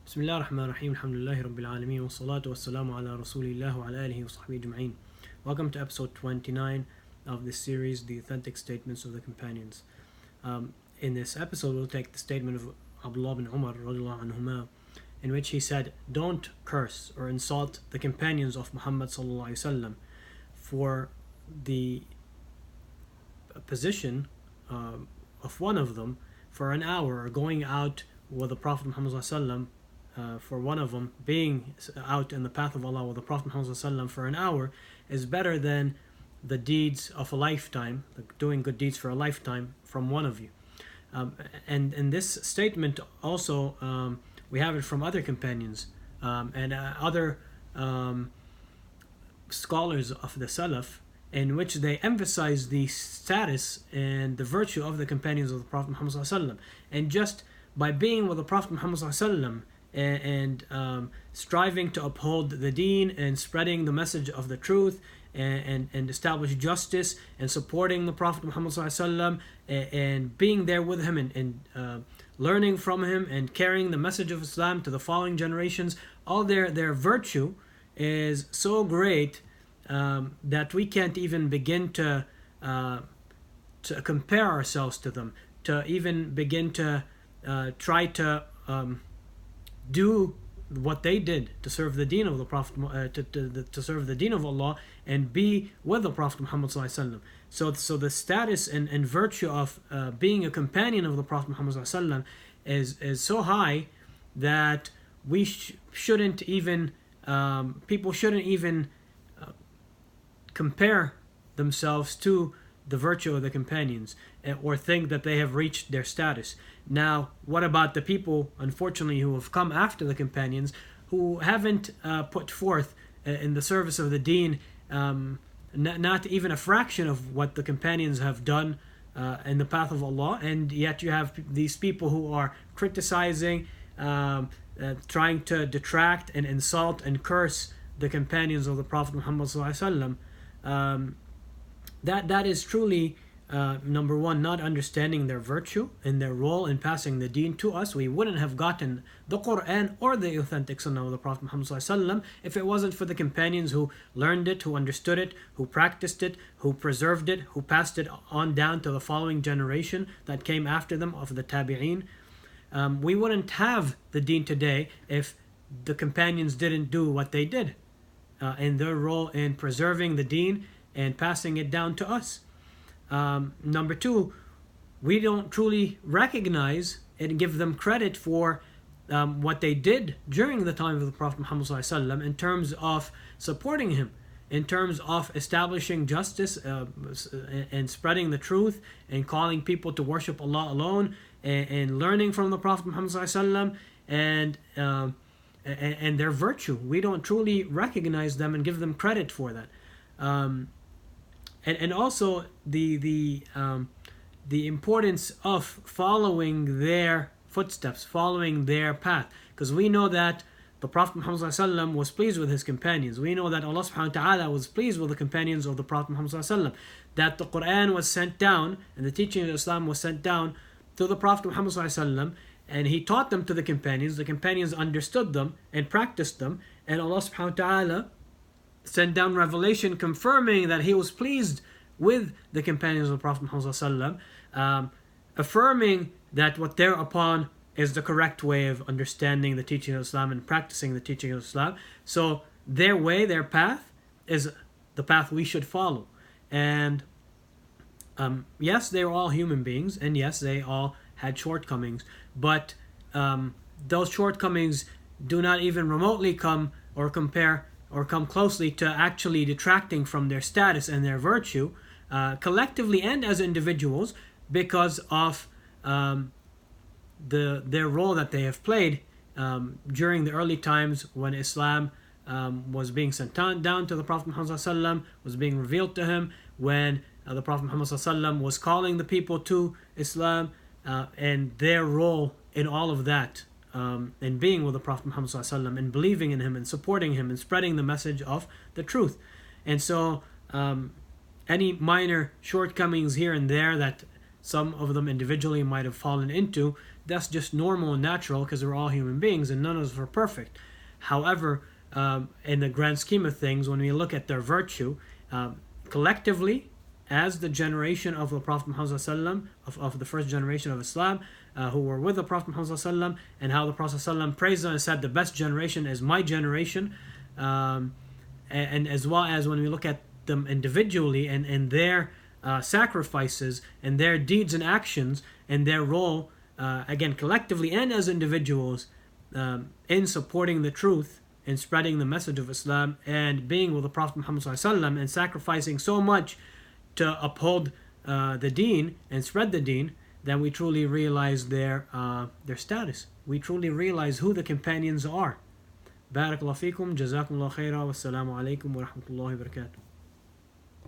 بسم الله الرحمن الرحيم الحمد لله رب العالمين والصلاة والسلام على رسول الله وعلى آله وصحبه أجمعين. Welcome to episode 29 of this series, The Authentic Statements of the Companions. In this episode we'll take the statement of Abdullah bin Umar radiallahu anhuma, in which he said, "Don't curse or insult the companions of Muhammad sallallahu alaihi wasallam for the position of one of them for an hour, or going out with the Prophet Muhammad sallallahu alaihi wasallam, for one of them being out in the path of Allah with the Prophet Muhammad sallallahu alaihi wasallam for an hour is better than the deeds of a lifetime, doing good deeds for a lifetime from one of you." And in this statement also we have it from other companions and other scholars of the Salaf, in which they emphasize the status and the virtue of the companions of the Prophet Muhammad sallallahu alaihi wasallam. And just by being with the Prophet Muhammad sallallahu alaihi wasallam and striving to uphold the deen and spreading the message of the truth and establish justice and supporting the Prophet Muhammad sallallahu alaihi wasallam and being there with him and learning from him and carrying the message of Islam to the following generations, all their virtue is so great that we can't even begin to compare ourselves to them, to even begin to try to do what they did to serve the deen of the Prophet, to serve the deen of Allah and be with the Prophet Muhammad sallallahu alaihi wasallam. So the status and virtue of being a companion of the Prophet Muhammad sallallahu alaihi wasallam is so high that we shouldn't even people shouldn't even compare themselves to the virtue of the companions or think that they have reached their status. Now, what about the people, unfortunately, who have come after the companions, who haven't put forth in the service of the deen not even a fraction of what the companions have done in the path of Allah, and yet you have these people who are criticizing, trying to detract and insult and curse the companions of the Prophet Muhammad sallallahu alaihi wasallam. That is truly number one, not understanding their virtue and their role in passing the deen to us. We wouldn't have gotten the Quran or the authentic Sunnah of the Prophet Muhammad sallallahu alaihi wasallam if it wasn't for the companions who learned it, who understood it, who practiced it, who preserved it, who passed it on down to the following generation that came after them of the tabi'een. We wouldn't have the deen today if the companions didn't do what they did in their role in preserving the deen and passing it down to us. Number two, we don't truly recognize and give them credit for what they did during the time of the Prophet Muhammad ﷺ in terms of supporting him, in terms of establishing justice and spreading the truth and calling people to worship Allah alone and learning from the Prophet Muhammad ﷺ and their virtue. We don't truly recognize them and give them credit for that. And also the importance of following their footsteps, following their path, because we know that the Prophet Muhammad ﷺ was pleased with his companions. We know that Allah subhanahu wa ta'ala was pleased with the companions of the Prophet Muhammad ﷺ, that the Quran was sent down and the teaching of Islam was sent down to the Prophet Muhammad ﷺ, and he taught them to the companions understood them and practiced them, and Allah subhanahu wa ta'ala sent down revelation confirming that he was pleased with the companions of the Prophet Muhammad ﷺ, affirming that what they're upon is the correct way of understanding the teaching of Islam and practicing the teaching of Islam. So their way, their path is the path we should follow. And yes, they were all human beings, and yes, they all had shortcomings, but those shortcomings do not even remotely come or compare or come closely to actually detracting from their status and their virtue, collectively and as individuals, because of their role that they have played during the early times when Islam was being sent down to the Prophet Muhammad ﷺ, was being revealed to him, when the Prophet Muhammad ﷺ was calling the people to Islam, and their role in all of that. And being with the Prophet Muhammad ﷺ and believing in him and supporting him and spreading the message of the truth. And so any minor shortcomings here and there that some of them individually might have fallen into. That's just normal and natural because we're all human beings and none of us are perfect. However, in the grand scheme of things, when we look at their virtue, collectively, as the generation of the Prophet Muhammad of the first generation of Islam, who were with the Prophet Muhammad and how the Prophet praised them and said the best generation is my generation, and as well as when we look at them individually and their sacrifices and their deeds and actions and their role, again collectively and as individuals, in supporting the truth and spreading the message of Islam and being with the Prophet Muhammad and sacrificing so much to uphold the deen and spread the deen, then we truly realize their status. We truly realize who the companions are. Barakallahu feekum, jazakumullahu khaira, wassalamu alaikum wa rahmatullahi wa barakatuh.